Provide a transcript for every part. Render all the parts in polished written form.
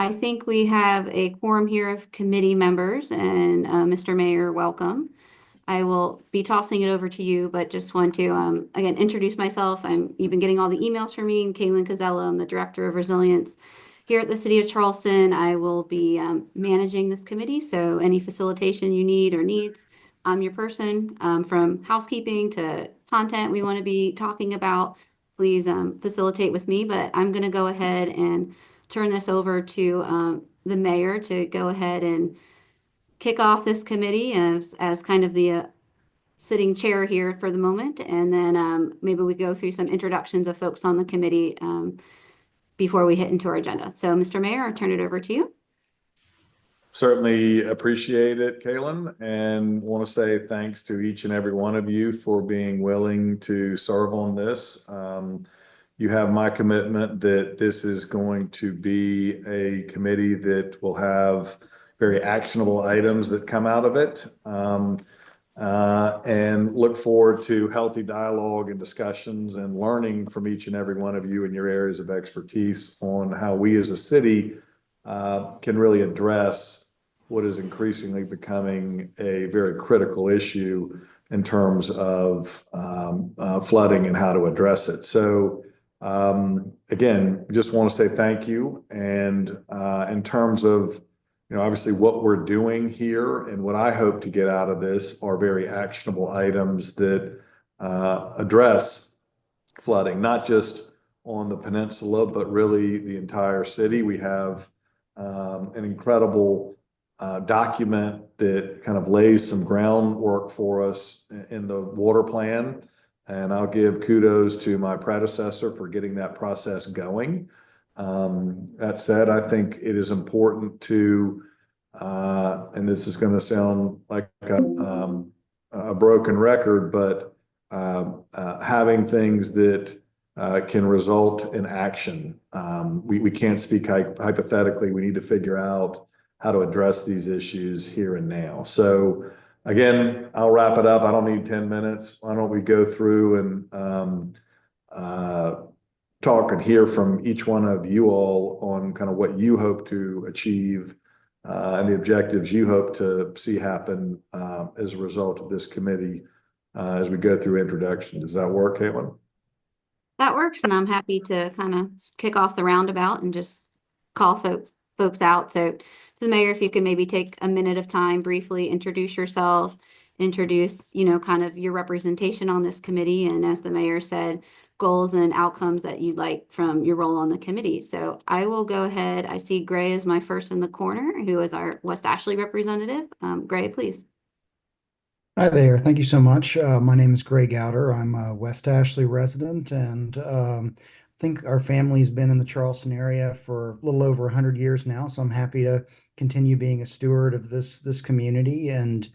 I think we have a quorum here of committee members and Mr. Mayor, welcome. I will be tossing it over to you, but just want to again introduce myself. You've been getting all the emails from me. I'm Kaylin Cazella. I'm the Director of Resilience here at the City of Charleston. I will be managing this committee, so any facilitation you need or needs, I'm your person. From housekeeping to content we want to be talking about, please facilitate with me. But I'm going to go ahead and turn this over to the mayor to go ahead and kick off this committee as kind of the sitting chair here for the moment. And then maybe we go through some introductions of folks on the committee before we hit into our agenda. So Mr. Mayor, I'll turn it over to you. Certainly appreciate it, Kaylin, and want to say thanks to each and every one of you for being willing to serve on this. You have my commitment that this is going to be a committee that will have very actionable items that come out of it, and look forward to healthy dialogue and discussions and learning from each and every one of you in your areas of expertise on how we as a city can really address what is increasingly becoming a very critical issue in terms of flooding and how to address it. So again, just want to say thank you. And in terms of, obviously what we're doing here and what I hope to get out of this are very actionable items that address flooding, not just on the peninsula, but really the entire city. We have an incredible document that kind of lays some groundwork for us in the water plan. And I'll give kudos to my predecessor for getting that process going. That said, I think it is important to, and this is going to sound like a broken record, but having things that can result in action. We can't speak hypothetically. We need to figure out how to address these issues here and now. So again, I'll wrap it up. I don't need 10 minutes. Why don't we go through and talk and hear from each one of you all on kind of what you hope to achieve and the objectives you hope to see happen as a result of this committee as we go through introduction. Does that work, Caitlin? That works, and I'm happy to kind of kick off the roundabout and just call folks out. So, to the mayor, if you could maybe take a minute of time, briefly introduce yourself, introduce, kind of your representation on this committee, and as the mayor said, goals and outcomes that you'd like from your role on the committee. So I will go ahead. I see Gray as my first in the corner, who is our West Ashley representative. Gray, please. Hi there. Thank you so much. My name is Gray Gowder. I'm a West Ashley resident, and I think our family's been in the Charleston area for a little over 100 years now. So I'm happy to continue being a steward of this community. And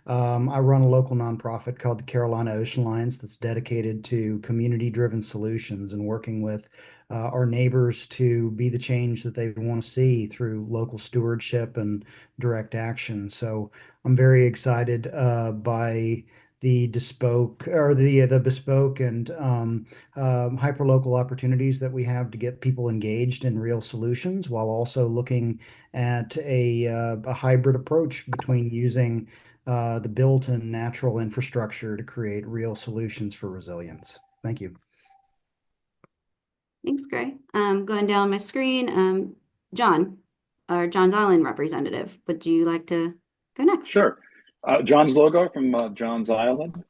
I run a local nonprofit called the Carolina Ocean Alliance that's dedicated to community-driven solutions and working with our neighbors to be the change that they want to see through local stewardship and direct action. So I'm very excited by the bespoke and hyperlocal opportunities that we have to get people engaged in real solutions, while also looking at a hybrid approach between using the built and natural infrastructure to create real solutions for resilience. Thank you. Thanks, Gray. Going down my screen, John, our Johns Island representative. Would you like to go next? Sure. John's Logo from Johns Island.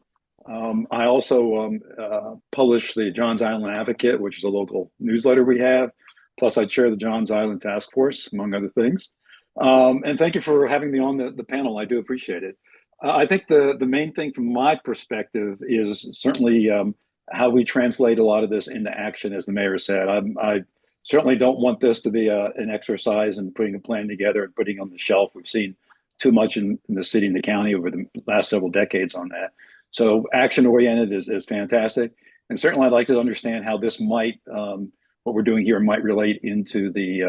I also publish the Johns Island Advocate, which is a local newsletter we have. Plus, I chair the Johns Island Task Force, among other things. And thank you for having me on the panel. I do appreciate it. I think the main thing from my perspective is certainly how we translate a lot of this into action, as the mayor said. I certainly don't want this to be an exercise in putting a plan together and putting it on the shelf. We've seen too much in the city and the county over the last several decades on that. So action-oriented is fantastic. And certainly I'd like to understand how this might, what we're doing here might relate into the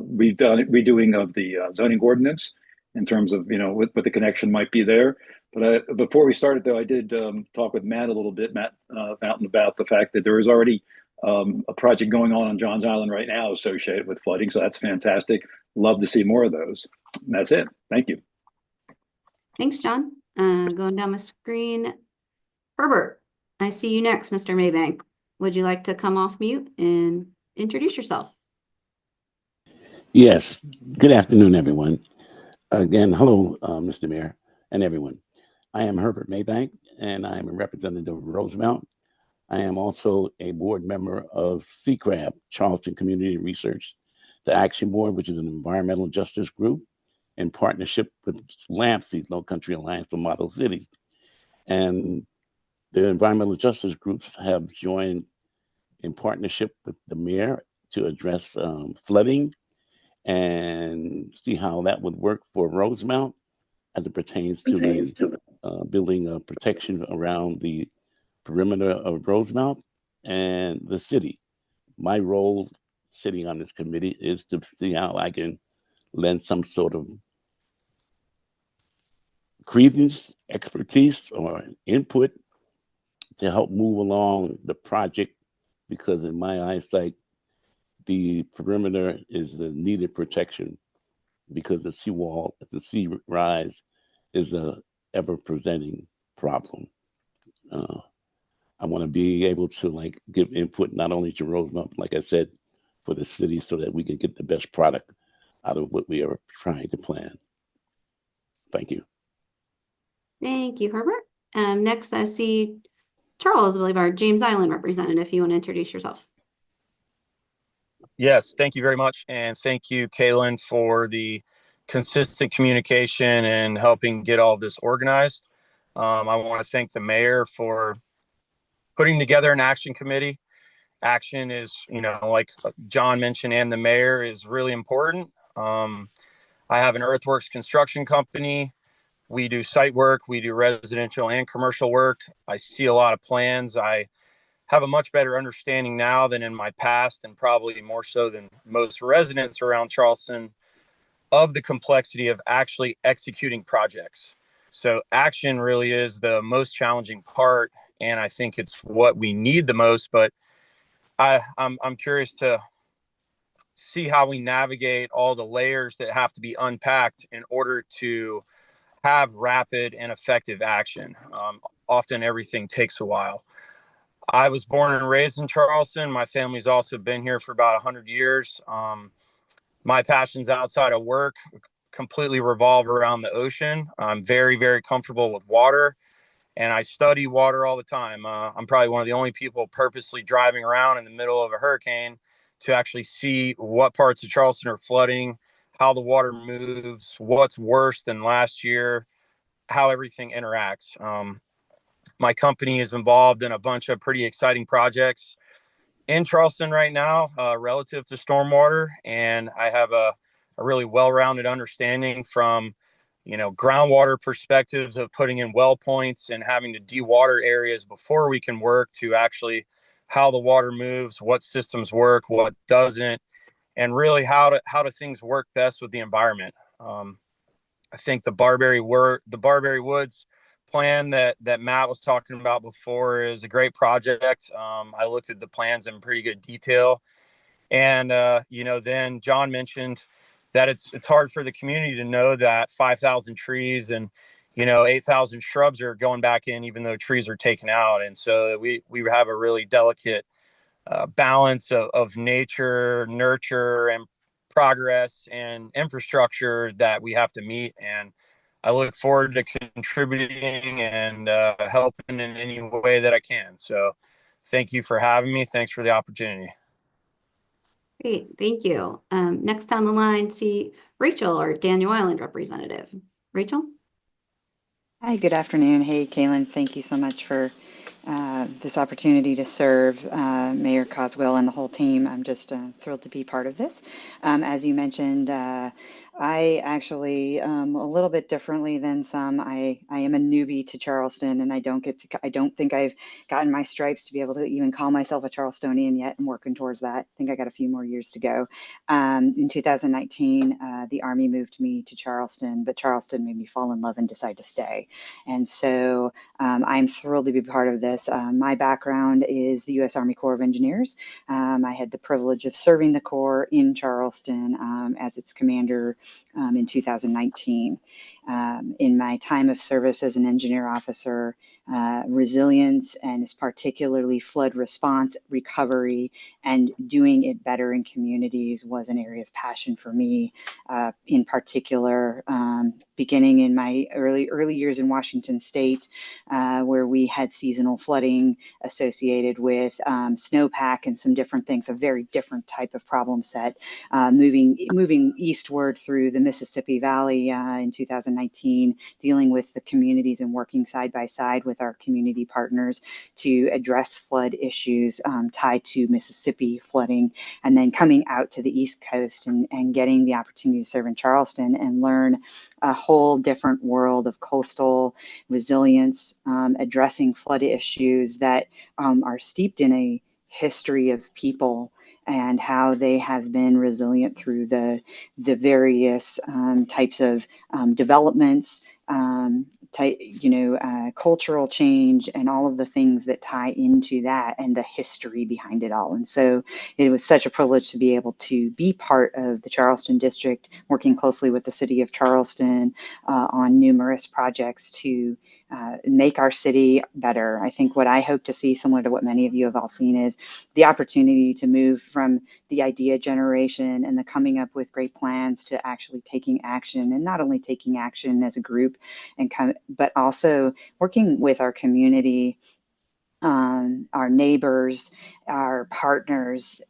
redoing of the zoning ordinance in terms of, what the connection might be there. But before we started, though, I did talk with Matt a little bit, Matt Fountain, about the fact that there is already a project going on Johns Island right now associated with flooding. So that's fantastic. Love to see more of those. And that's it. Thank you. Thanks, John. Going down my screen. Herbert, I see you next, Mr. Maybank. Would you like to come off mute and introduce yourself? Yes. Good afternoon, everyone. Again, hello, Mr. Mayor and everyone. I am Herbert Maybank, and I am a representative of Roosevelt. I am also a board member of CCRAB, Charleston Community Research, the Action Board, which is an environmental justice group in partnership with LAMC, Low Country Alliance for Model Cities. And the environmental justice groups have joined in partnership with the mayor to address flooding and see how that would work for Rosemount as it pertains to the building of protection around the perimeter of Rosemount and the city. My role sitting on this committee is to see how I can lend some sort of credence, expertise, or input to help move along the project, because in my eyesight, the perimeter is the needed protection, because the seawall, the sea rise is a ever presenting problem. I want to be able to give input not only to Rosemount, like I said, for the city, so that we can get the best product out of what we are trying to plan. Thank you. Thank you, Herbert. Next, I see Charles, I believe our James Island representative. If you want to introduce yourself. Yes, thank you very much. And thank you, Kaylin, for the consistent communication and helping get all of this organized. I want to thank the mayor for putting together an action committee. Action is, like John mentioned, and the mayor, is really important. I have an earthworks construction company. We do site work, we do residential and commercial work. I see a lot of plans. I have a much better understanding now than in my past, and probably more so than most residents around Charleston, of the complexity of actually executing projects. So action really is the most challenging part, and I think it's what we need the most. But I'm curious to see how we navigate all the layers that have to be unpacked in order to have rapid and effective action. Often everything takes a while. I was born and raised in Charleston. My family's also been here for about 100 years. My passions outside of work completely revolve around the ocean. I'm very, very comfortable with water, and I study water all the time. I'm probably one of the only people purposely driving around in the middle of a hurricane to actually see what parts of Charleston are flooding, how the water moves, what's worse than last year, how everything interacts. My company is involved in a bunch of pretty exciting projects in Charleston right now, relative to stormwater. And I have a really well-rounded understanding from, groundwater perspectives of putting in well points and having to dewater areas before we can work, to actually how the water moves, what systems work, what doesn't, and really how do things work best with the environment. I think the Barberry Woods plan that Matt was talking about before is a great project. I looked at the plans in pretty good detail, and then John mentioned that it's hard for the community to know that 5,000 trees and 8,000 shrubs are going back in, even though trees are taken out. And so we have a really delicate balance of nature, nurture, and progress and infrastructure that we have to meet. And I look forward to contributing and helping in any way that I can. So thank you for having me. Thanks for the opportunity. Great, thank you. Next on the line, see Rachel, our Daniel Island representative. Rachel? Hi, good afternoon. Hey, Kaylin, thank you so much for this opportunity to serve Mayor Coswell and the whole team. I'm just thrilled to be part of this. As you mentioned, I actually, a little bit differently than some, I am a newbie to Charleston, and I don't think I've gotten my stripes to be able to even call myself a Charlestonian yet. I'm working towards that. I think I got a few more years to go. In 2019, the Army moved me to Charleston, but Charleston made me fall in love and decide to stay. And so I'm thrilled to be part of this. this. My background is the U.S. Army Corps of Engineers. I had the privilege of serving the Corps in Charleston as its commander in 2019. In my time of service as an engineer officer, resilience and particularly flood response, recovery, and doing it better in communities was an area of passion for me. In particular, beginning in my early years in Washington State, where we had seasonal flooding associated with snowpack and some different things, a very different type of problem set. Moving eastward through the Mississippi Valley in 2019, dealing with the communities and working side by side with our community partners to address flood issues tied to Mississippi flooding, and then coming out to the East Coast and getting the opportunity to serve in Charleston and learn a whole different world of coastal resilience, addressing flood issues that are steeped in a history of people and how they have been resilient through the various types of developments, cultural change, and all of the things that tie into that and the history behind it all. And so it was such a privilege to be able to be part of the Charleston District, working closely with the city of Charleston on numerous projects to make our city better. I think what I hope to see, similar to what many of you have all seen, is the opportunity to move from the idea generation and the coming up with great plans to actually taking action, and not only taking action as a group, but also working with our community, our neighbors, our partners,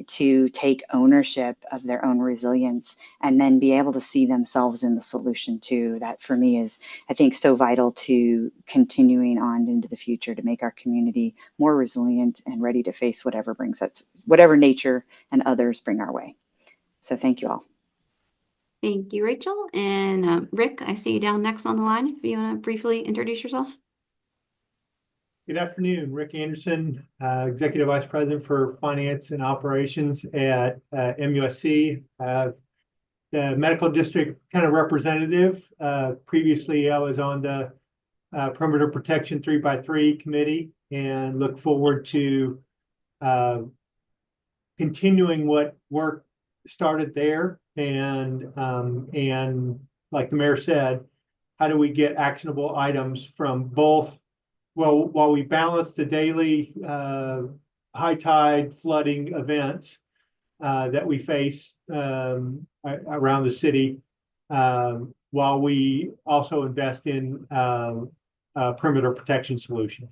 to take ownership of their own resilience and then be able to see themselves in the solution too. That for me is, I think, so vital to continuing on into the future to make our community more resilient and ready to face whatever nature and others bring our way. So thank you all. Thank you, Rachel. And Rick, I see you down next on the line. If you want to briefly introduce yourself. Good afternoon, Rick Anderson, Executive Vice President for Finance and Operations at MUSC, the Medical District kind of representative. Previously, I was on the Perimeter Protection 3x3 Committee, and look forward to continuing what work started there. And like the mayor said, how do we get actionable items from both? Well, while we balance the daily high tide flooding events that we face around the city, while we also invest in perimeter protection solution.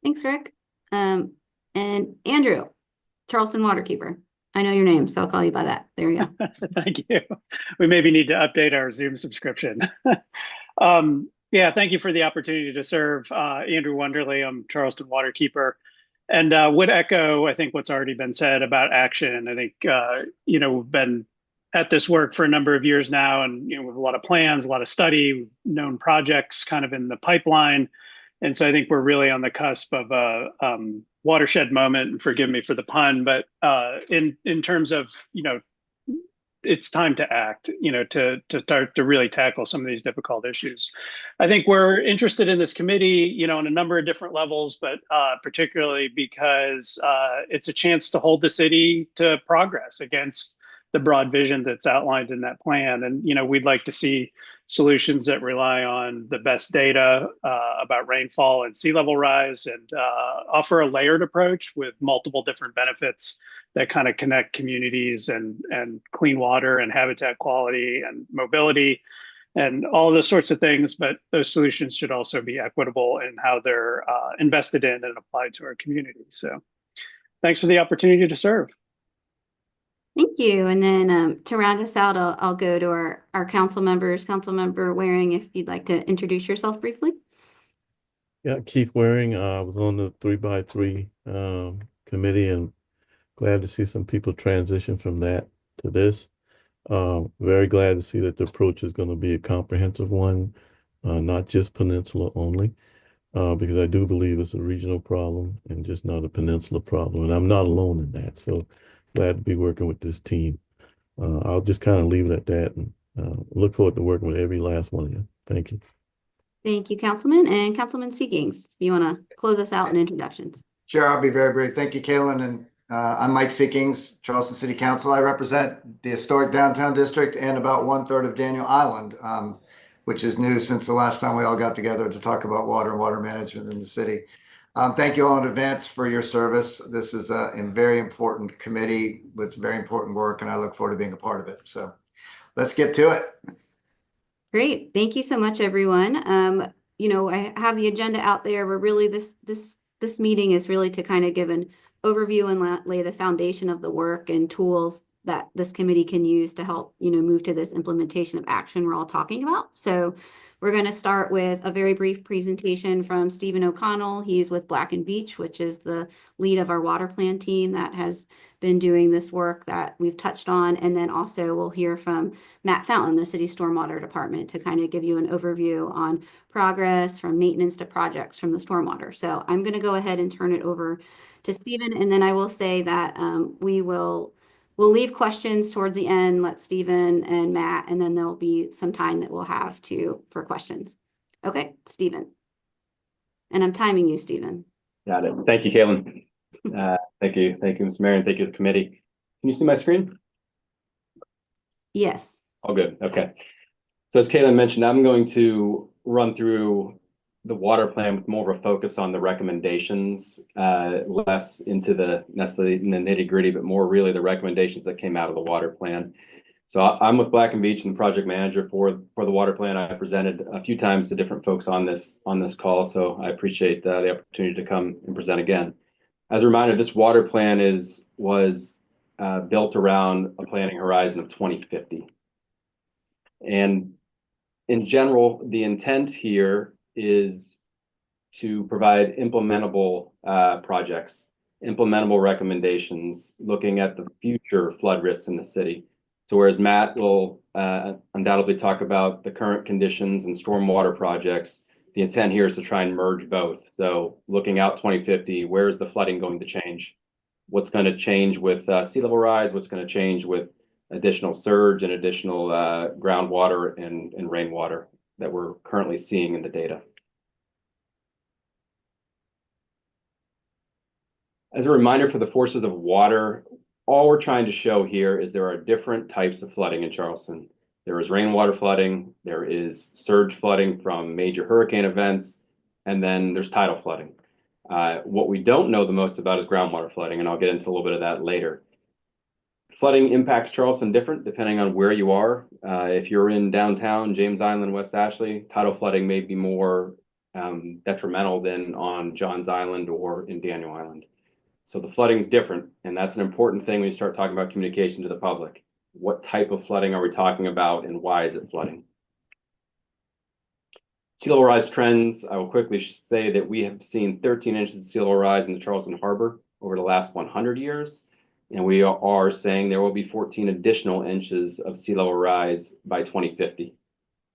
Thanks, Rick. And Andrew, Charleston Waterkeeper. I know your name, so I'll call you by that. There you go. Thank you. We maybe need to update our Zoom subscription. Yeah, thank you for the opportunity to serve. Andrew Wonderly, I'm Charleston Waterkeeper, and would echo, I think, what's already been said about action. I think, we've been at this work for a number of years now, and, we have a lot of plans, a lot of study, known projects kind of in the pipeline. And so I think we're really on the cusp of a watershed moment, and forgive me for the pun, but in terms of, it's time to act, to start to really tackle some of these difficult issues. I think we're interested in this committee, on a number of different levels, but particularly because it's a chance to hold the city to progress against the broad vision that's outlined in that plan. And, we'd like to see solutions that rely on the best data about rainfall and sea level rise, and offer a layered approach with multiple different benefits that kind of connect communities and clean water and habitat quality and mobility and all those sorts of things. But those solutions should also be equitable in how they're invested in and applied to our community. So thanks for the opportunity to serve. Thank you. And then to round us out, I'll go to our council members. Councilmember Waring, if you'd like to introduce yourself briefly. Yeah, Keith Waring. I was on the 3x3 committee, and glad to see some people transition from that to this. Very glad to see that the approach is going to be a comprehensive one, not just peninsula only, because I do believe it's a regional problem and just not a peninsula problem. And I'm not alone in that. So glad to be working with this team. I'll just kind of leave it at that, and look forward to working with every last one of you. Thank you. Thank you, Councilman. And Councilman Seekings, if you want to close us out in introductions. Sure, I'll be very brief. Thank you, Kaylin. And I'm Mike Seekings, Charleston City Council. I represent the historic downtown district and about 1/3 of Daniel Island, which is new since the last time we all got together to talk about water and water management in the city. Thank you all in advance for your service. This is a very important committee with very important work, and I look forward to being a part of it. So let's get to it. Great. Thank you so much, everyone. You know, I have the agenda out there. We're really this meeting is really to kind of give an overview and lay the foundation of the work and tools that this committee can use to help, you know, move to this implementation of action we're all talking about. So we're going to start with a very brief presentation from Stephen O'Connell. He's with Black and Beach, which is the lead of our water plan team that has been doing this work that we've touched on. And then also we'll hear from Matt Fountain, the city stormwater department, to kind of give you an overview on progress from maintenance to projects from the stormwater. So I'm going to go ahead and turn it over to Stephen. And then I will say that we'll leave questions towards the end, let Stephen and Matt, and then there'll be some time that we'll have for questions. Okay, Stephen. And I'm timing you, Stephen. Got it. Thank you, Kaylin. Thank you, Mr. Mayor, and thank you to the committee. Can you see my screen? Yes. Oh, good. Okay. So as Kaylin mentioned, I'm going to run through the water plan with more of a focus on the recommendations, less into the necessarily in the nitty-gritty, but more really the recommendations that came out of the water plan. So I'm with Black and Beach and the project manager for the water plan. I presented a few times to different folks on this call, so I appreciate the opportunity to come and present again. As a reminder, this water plan was built around a planning horizon of 2050. And in general, the intent here is to provide implementable projects, implementable recommendations, looking at the future flood risks in the city. So whereas Matt will undoubtedly talk about the current conditions and stormwater projects, the intent here is to try and merge both. So looking out 2050, where is the flooding going to change? What's going to change with sea level rise? What's going to change with additional surge and additional groundwater and rainwater that we're currently seeing in the data? As a reminder for the forces of water, all we're trying to show here is there are different types of flooding in Charleston. There is rainwater flooding, there is surge flooding from major hurricane events, and then there's tidal flooding. What we don't know the most about is groundwater flooding, and I'll get into a little bit of that later. Flooding impacts Charleston different depending on where you are. If you're in downtown, James Island, West Ashley, tidal flooding may be more detrimental than on Johns Island or in Daniel Island. So the flooding is different, and that's an important thing when you start talking about communication to the public. What type of flooding are we talking about, and why is it flooding? Sea level rise trends, I will quickly say that we have seen 13 inches of sea level rise in the Charleston Harbor over the last 100 years. And we are saying there will be 14 additional inches of sea level rise by 2050.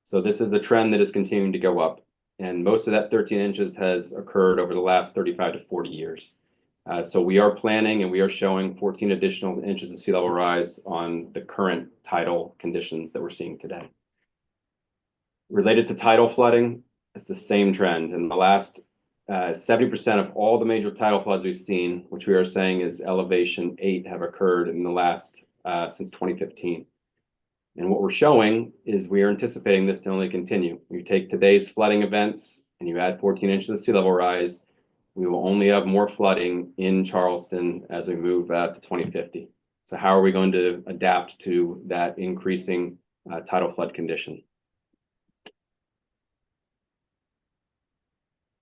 So this is a trend that is continuing to go up. And most of that 13 inches has occurred over the last 35 to 40 years. So we are planning and we are showing 14 additional inches of sea level rise on the current tidal conditions that we're seeing today. Related to tidal flooding, it's the same trend. In the last 70% of all the major tidal floods we've seen, which we are saying is elevation 8, have occurred in the last since 2015. And what we're showing is we are anticipating this to only continue. You take today's flooding events and you add 14 inches of sea level rise, we will only have more flooding in Charleston as we move to 2050. So how are we going to adapt to that increasing tidal flood condition?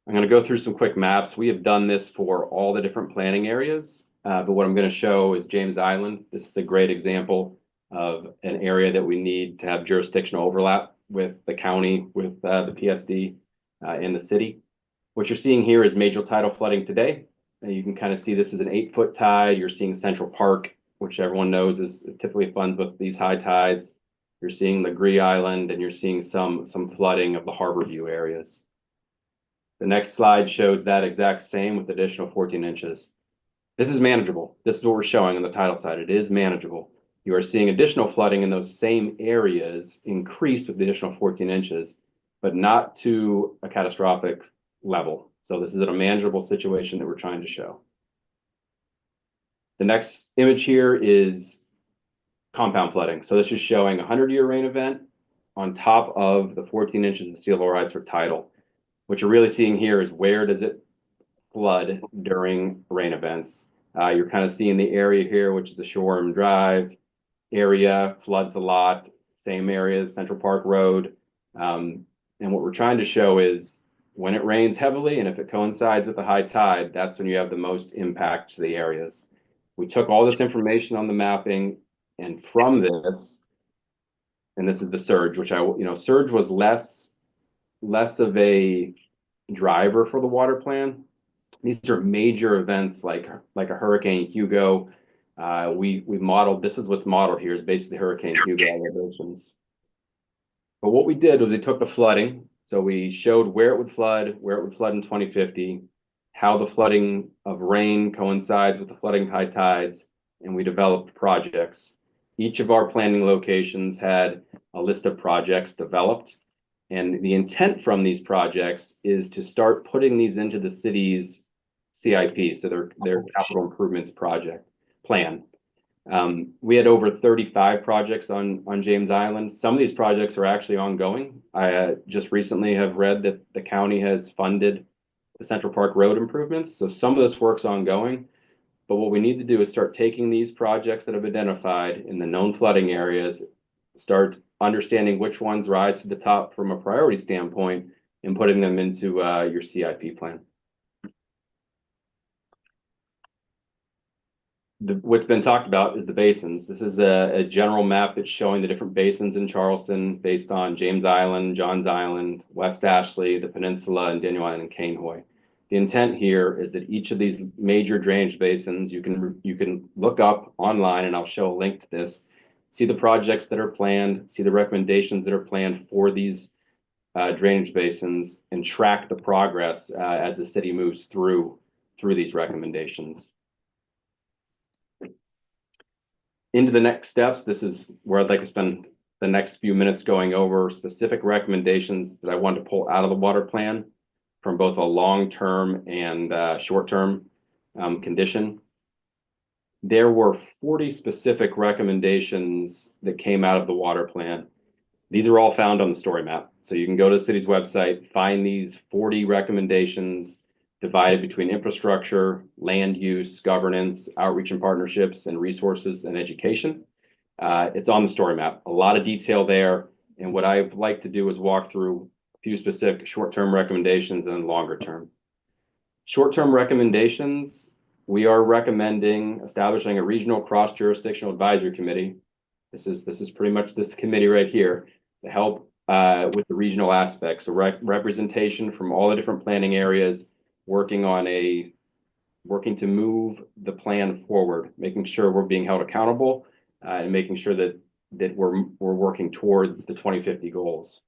I'm going to go through some quick maps. We have done this for all the different planning areas, but what I'm going to show is James Island. This is a great example of an area that we need to have jurisdictional overlap with the county, with the PSD and the city. What you're seeing here is major tidal flooding today. And you can kind of see this is an 8-foot tide. You're seeing Central Park, which everyone knows is typically funds with these high tides. You're seeing Legree Island, and you're seeing some flooding of the harbor view areas. The next slide shows that exact same with additional 14 inches. This is manageable. This is what we're showing on the tidal side. It is manageable. You are seeing additional flooding in those same areas increased with the additional 14 inches. but not to a catastrophic level. So this is a manageable situation that we're trying to show. The next image here is compound flooding. So this is showing a 100-year rain event on top of the 14 inches of sea level rise for tidal. What you're really seeing here is where does it flood during rain events. You're kind of seeing the area here, which is the Shoreham Drive area, floods a lot, same areas, Central Park Road. And what we're trying to show is when it rains heavily and if it coincides with the high tide, that's when you have the most impact to the areas. We took all this information on the mapping, and from this, and this is the surge, which surge was less of a driver for the water plan. These are major events like a Hurricane Hugo. We modeled, this is what's modeled here is basically Hurricane Hugo elevations. But what we did was we took the flooding. So we showed where it would flood in 2050, how the flooding of rain coincides with the flooding of high tides, and we developed projects. Each of our planning locations had a list of projects developed. And the intent from these projects is to start putting these into the city's CIP, so their capital improvements project plan. We had over 35 projects on James Island. Some of these projects are actually ongoing. I just recently have read that the county has funded the Central Park Road improvements. So some of this work's ongoing. But what we need to do is start taking these projects that have identified in the known flooding areas, start understanding which ones rise to the top from a priority standpoint, and putting them into your CIP plan. What's been talked about is the basins. This is a general map that's showing the different basins in Charleston based on James Island, Johns Island, West Ashley, the Peninsula, and Daniel Island and Cainhoy. The intent here is that each of these major drainage basins, you can look up online, and I'll show a link to this, see the projects that are planned, see the recommendations that are planned for these drainage basins, and track the progress as the city moves through these recommendations. Into the next steps, this is where I'd like to spend the next few minutes going over specific recommendations that I want to pull out of the water plan from both a long-term and short-term condition. There were 40 specific recommendations that came out of the water plan. These are all found on the story map. So you can go to the city's website, find these 40 recommendations divided between infrastructure, land use, governance, outreach and partnerships, and resources and education. It's on the story map, a lot of detail there. And what I'd like to do is walk through a few specific short-term recommendations and longer term. Short-term recommendations, we are recommending establishing a regional cross-jurisdictional advisory committee. This is pretty much this committee right here to help with the regional aspects. So representation from all the different planning areas, working to move the plan forward, making sure we're being held accountable and making sure that we're working towards the 2050 goals.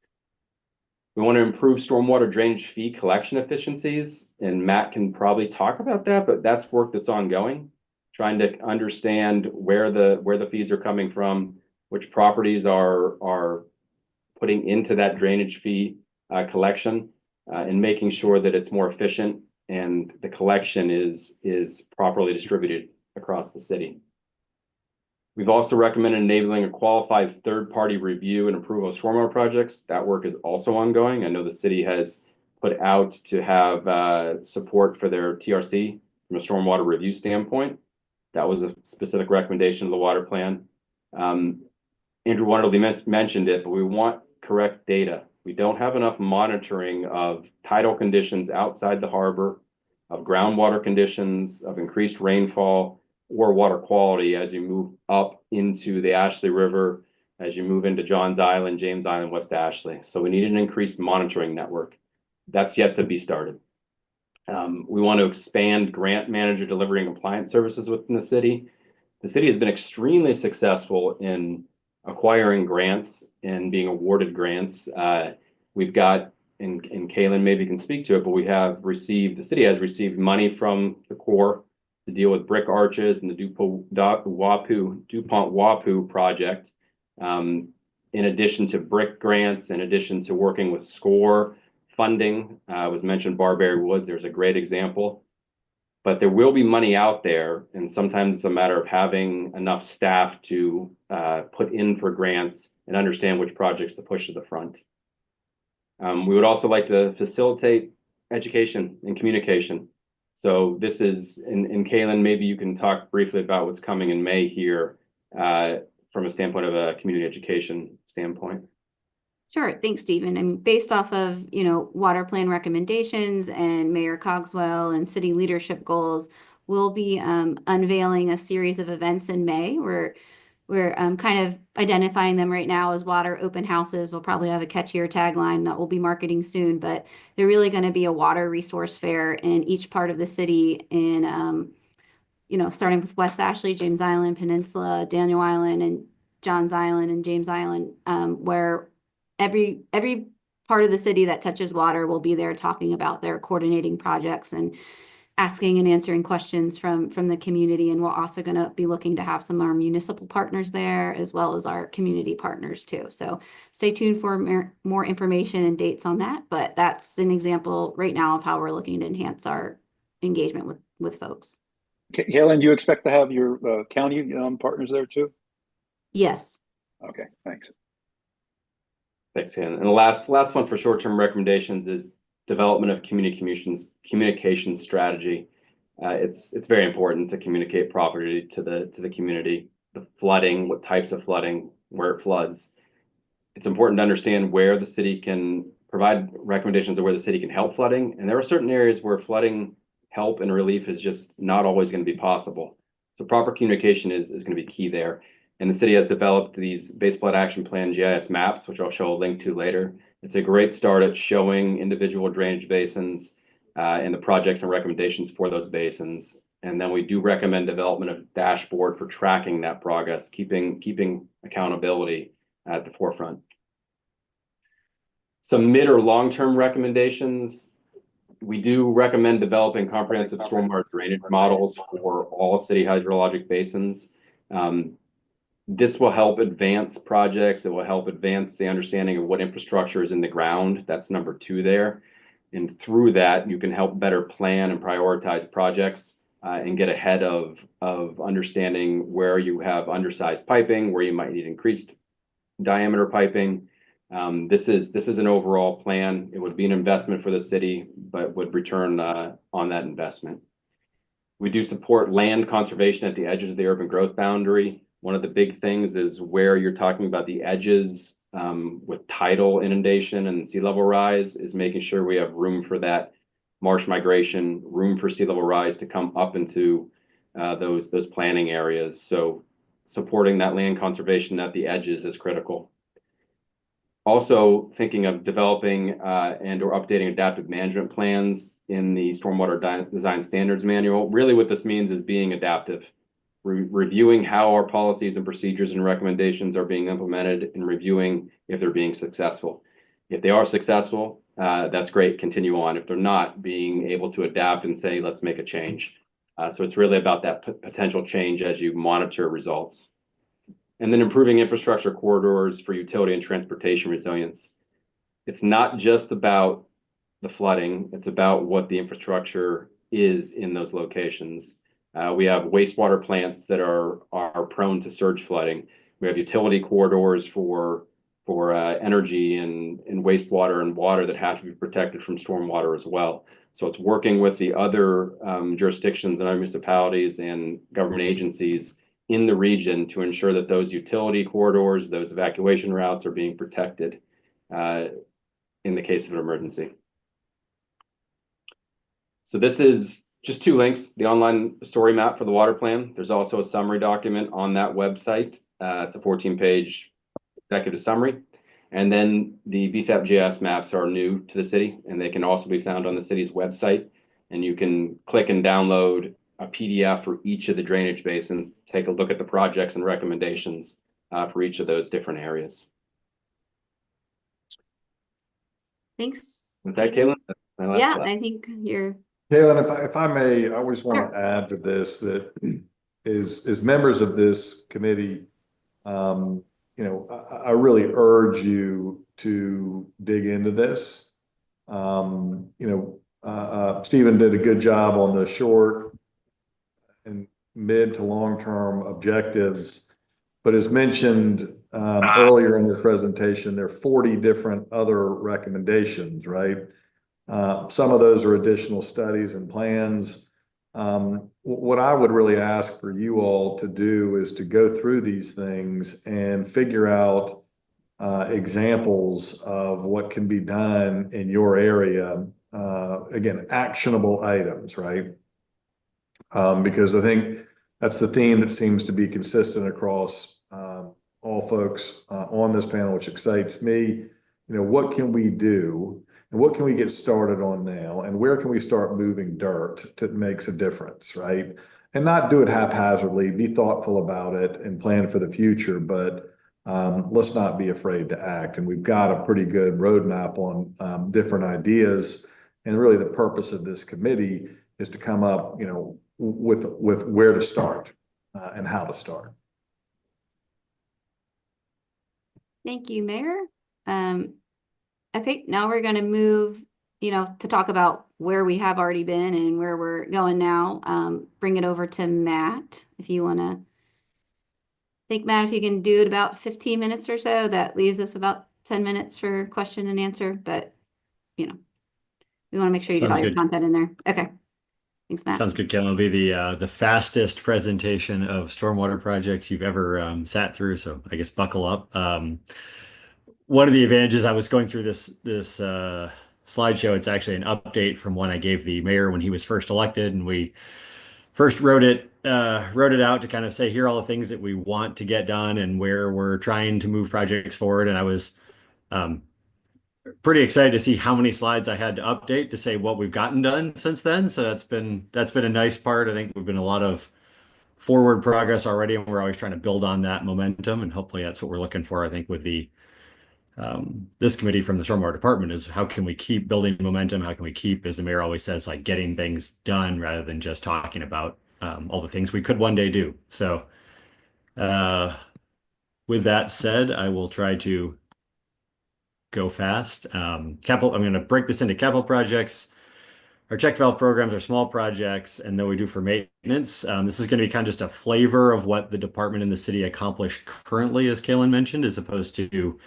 We want to improve stormwater drainage fee collection efficiencies, and Matt can probably talk about that, but that's work that's ongoing, trying to understand where the fees are coming from, which properties are putting into that drainage fee collection, and making sure that it's more efficient and the collection is properly distributed across the city. We've also recommended enabling a qualified third-party review and approval of stormwater projects. That work is also ongoing. I know the city has put out to have support for their TRC from a stormwater review standpoint. That was a specific recommendation of the water plan. Andrew Wonderly mentioned it, but we want correct data. We don't have enough monitoring of tidal conditions outside the harbor, of groundwater conditions, of increased rainfall, or water quality as you move up into the Ashley River, as you move into Johns Island, James Island, West Ashley. So we need an increased monitoring network. That's yet to be started. We want to expand grant manager delivery and compliance services within the city. The city has been extremely successful in acquiring grants and being awarded grants. We've got, and Kaylin maybe can speak to it, but the city has received money from the Corps to deal with brick arches and the DuPont Wapu project. in addition to BRIC grants, in addition to working with SCORE funding, was mentioned Barberry Woods. There's a great example. But there will be money out there, and sometimes it's a matter of having enough staff to put in for grants and understand which projects to push to the front. We would also like to facilitate education and communication. So this is, and Kaylin, maybe you can talk briefly about what's coming in May here from a standpoint of a community education standpoint. Sure. Thanks, Stephen. I mean, based off of, water plan recommendations and Mayor Cogswell and city leadership goals, we'll be unveiling a series of events in May. We're kind of identifying them right now as water open houses. We'll probably have a catchier tagline that we'll be marketing soon, but they're really going to be a water resource fair in each part of the city in, starting with West Ashley, James Island, Peninsula, Daniel Island, and Johns Island and James Island, where every part of the city that touches water will be there talking about their coordinating projects and asking and answering questions from the community. And we're also going to be looking to have some of our municipal partners there as well as our community partners too. So stay tuned for more information and dates on that. But that's an example right now of how we're looking to enhance our engagement with folks. Kaylin, do you expect to have your county partners there too? Yes. Okay, thanks. Thanks, Ken. And the last one for short-term recommendations is development of communication strategy. It's very important to communicate properly to the community. The flooding, what types of flooding, where it floods. It's important to understand where the city can provide recommendations of where the city can help flooding. And there are certain areas where flooding help and relief is just not always going to be possible. So proper communication is going to be key there. And the city has developed these base flood action plan GIS maps, which I'll show a link to later. It's a great start at showing individual drainage basins and the projects and recommendations for those basins. And then we do recommend development of dashboard for tracking that progress, keeping accountability at the forefront. Some mid or long-term recommendations. We do recommend developing comprehensive stormwater drainage models for all city hydrologic basins. This will help advance projects. It will help advance the understanding of what infrastructure is in the ground. That's number 2 there. And through that, you can help better plan and prioritize projects and get ahead of understanding where you have undersized piping, where you might need increased diameter piping. This is an overall plan. It would be an investment for the city, but would return on that investment. We do support land conservation at the edges of the urban growth boundary. One of the big things is where you're talking about the edges with tidal inundation and sea level rise is making sure we have room for that marsh migration, room for sea level rise to come up into those planning areas. So supporting that land conservation at the edges is critical. Also thinking of developing and or updating adaptive management plans in the Stormwater Design Standards Manual. Really what this means is being adaptive. Reviewing how our policies and procedures and recommendations are being implemented and reviewing if they're being successful. If they are successful, that's great, continue on. If they're not, being able to adapt and say, let's make a change. So it's really about that potential change as you monitor results. And then improving infrastructure corridors for utility and transportation resilience. It's not just about the flooding, it's about what the infrastructure is in those locations. We have wastewater plants that are prone to surge flooding. We have utility corridors for energy and wastewater and water that have to be protected from stormwater as well. So it's working with the other jurisdictions and other municipalities and government agencies in the region to ensure that those utility corridors, those evacuation routes are being protected in the case of an emergency. So this is just 2 links, the online story map for the water plan. There's also a summary document on that website. It's a 14-page executive summary. And then the BFAP GIS maps are new to the city, and they can also be found on the city's website. And you can click and download a PDF for each of the drainage basins, take a look at the projects and recommendations for each of those different areas. Thanks. With that, Kaylin? Yeah, I think you're... Kaylin, if I may, I always want to add to this that is members of this committee, I really urge you to dig into this. Stephen did a good job on the short and mid to long-term objectives, but as mentioned earlier in the presentation, there are 40 different other recommendations, right? Some of those are additional studies and plans. What I would really ask for you all to do is to go through these things and figure out examples of what can be done in your area. Again, actionable items, right? Because I think that's the theme that seems to be consistent across all folks on this panel, which excites me. What can we do and what can we get started on now? And where can we start moving dirt that makes a difference, right? And not do it haphazardly, be thoughtful about it and plan for the future, but let's not be afraid to act. And we've got a pretty good roadmap on different ideas. And really the purpose of this committee is to come up, with where to start and how to start. Thank you, Mayor. Okay, now we're going to move, to talk about where we have already been and where we're going now. Bring it over to Matt, if you want to. I think, Matt, if you can do it about 15 minutes or so, that leaves us about 10 minutes for question and answer, but, we want to make sure you get all your content in there. Okay. Thanks, Matt. Sounds good, Ken. It'll be the fastest presentation of stormwater projects you've ever sat through. So I guess buckle up. One of the advantages, I was going through this slideshow. It's actually an update from one I gave the mayor when he was first elected, and we first wrote it out to kind of say, here are all the things that we want to get done and where we're trying to move projects forward. And I was pretty excited to see how many slides I had to update to say what we've gotten done since then. So that's been a nice part. I think we've been a lot of forward progress already, and we're always trying to build on that momentum. And hopefully that's what we're looking for, I think, with this committee from the Stormwater Department, is how can we keep building momentum? How can we keep, as the mayor always says, like getting things done rather than just talking about all the things we could one day do. So with that said, I will try to go fast. I'm going to break this into capital projects. Our check valve programs are small projects, and then we do for maintenance. This is going to be kind of just a flavor of what the department and the city accomplish currently, as Kaylin mentioned, as opposed to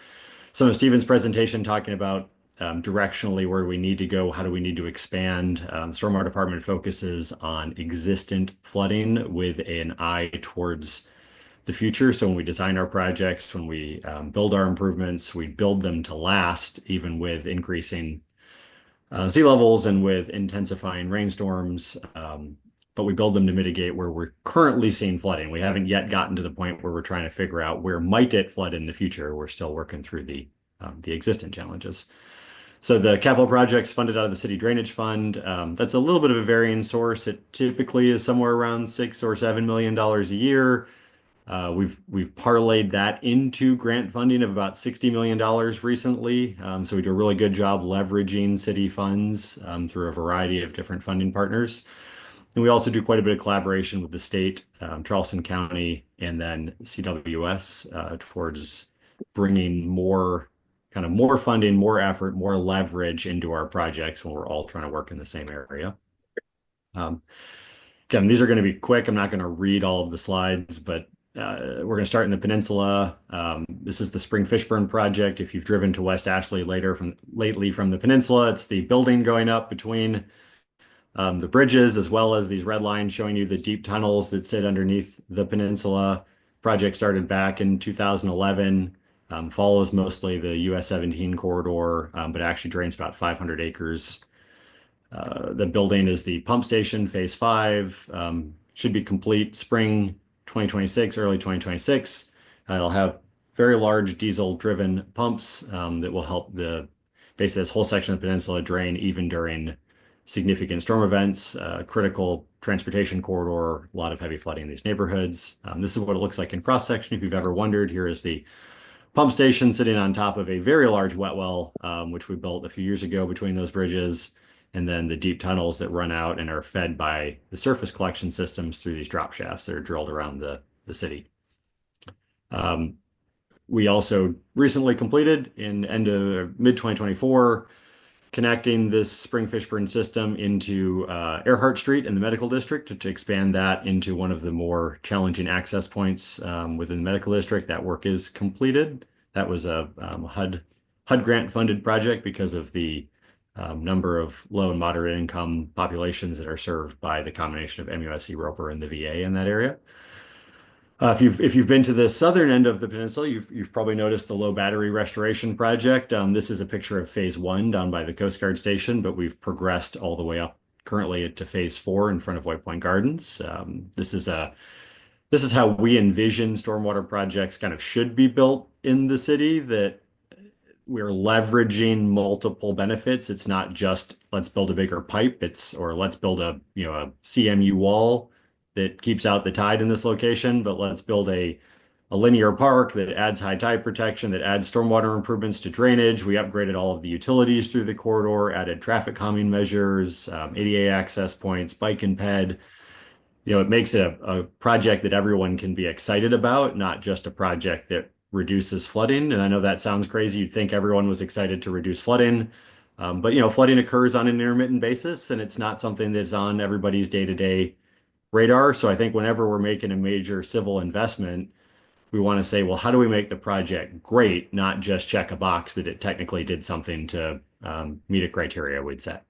some of Stephen's presentation talking about directionally where we need to go, how do we need to expand. Stormwater Department focuses on existent flooding with an eye towards the future. So when we design our projects, when we build our improvements, we build them to last, even with increasing sea levels and with intensifying rainstorms. But we build them to mitigate where we're currently seeing flooding. We haven't yet gotten to the point where we're trying to figure out where might it flood in the future. We're still working through the existing challenges. So the capital projects funded out of the city drainage fund, that's a little bit of a varying source. It typically is somewhere around $6 or $7 million a year. We've parlayed that into grant funding of about $60 million recently. So we do a really good job leveraging city funds through a variety of different funding partners. And we also do quite a bit of collaboration with the state, Charleston County, and then CWS towards bringing more funding, more effort, more leverage into our projects when we're all trying to work in the same area. Again, these are going to be quick. I'm not going to read all of the slides, but we're going to start in the peninsula. This is the Spring Fishburne project. If you've driven to West Ashley lately from the peninsula, it's the building going up between the bridges, as well as these red lines showing you the deep tunnels that sit underneath the peninsula. Project started back in 2011, follows mostly the US 17 corridor, but actually drains about 500 acres. The building is the pump station, phase 5, should be complete spring 2026, early 2026. It'll have very large diesel-driven pumps that will help basically this whole section of the peninsula drain even during significant storm events, critical transportation corridor, a lot of heavy flooding in these neighborhoods. This is what it looks like in cross-section. If you've ever wondered, here is the pump station sitting on top of a very large wet well, which we built a few years ago between those bridges, and then the deep tunnels that run out and are fed by the surface collection systems through these drop shafts that are drilled around the city. We also recently completed in end of mid 2024 connecting this Spring Fishburne system into Earhart Street in the medical district to expand that into one of the more challenging access points within the medical district. That work is completed. That was a HUD grant funded project because of the number of low and moderate income populations that are served by the combination of MUSC, Roper, and the VA in that area. If you've been to the southern end of the peninsula, you've probably noticed the low battery restoration project. This is a picture of phase 1 down by the Coast Guard station, but we've progressed all the way up currently to phase 4 in front of White Point Gardens. This is how we envision stormwater projects kind of should be built in the city, that we're leveraging multiple benefits. It's not just let's build a bigger pipe, or let's build a CMU wall that keeps out the tide in this location, but let's build a linear park that adds high tide protection, that adds stormwater improvements to drainage. We upgraded all of the utilities through the corridor, added traffic calming measures, ADA access points, bike and ped. It makes it a project that everyone can be excited about, not just a project that reduces flooding. And I know that sounds crazy. You'd think everyone was excited to reduce flooding. But flooding occurs on an intermittent basis, and it's not something that's on everybody's day-to-day radar. So I think whenever we're making a major civil investment, we want to say, well, how do we make the project great, not just check a box that it technically did something to meet a criteria we'd set.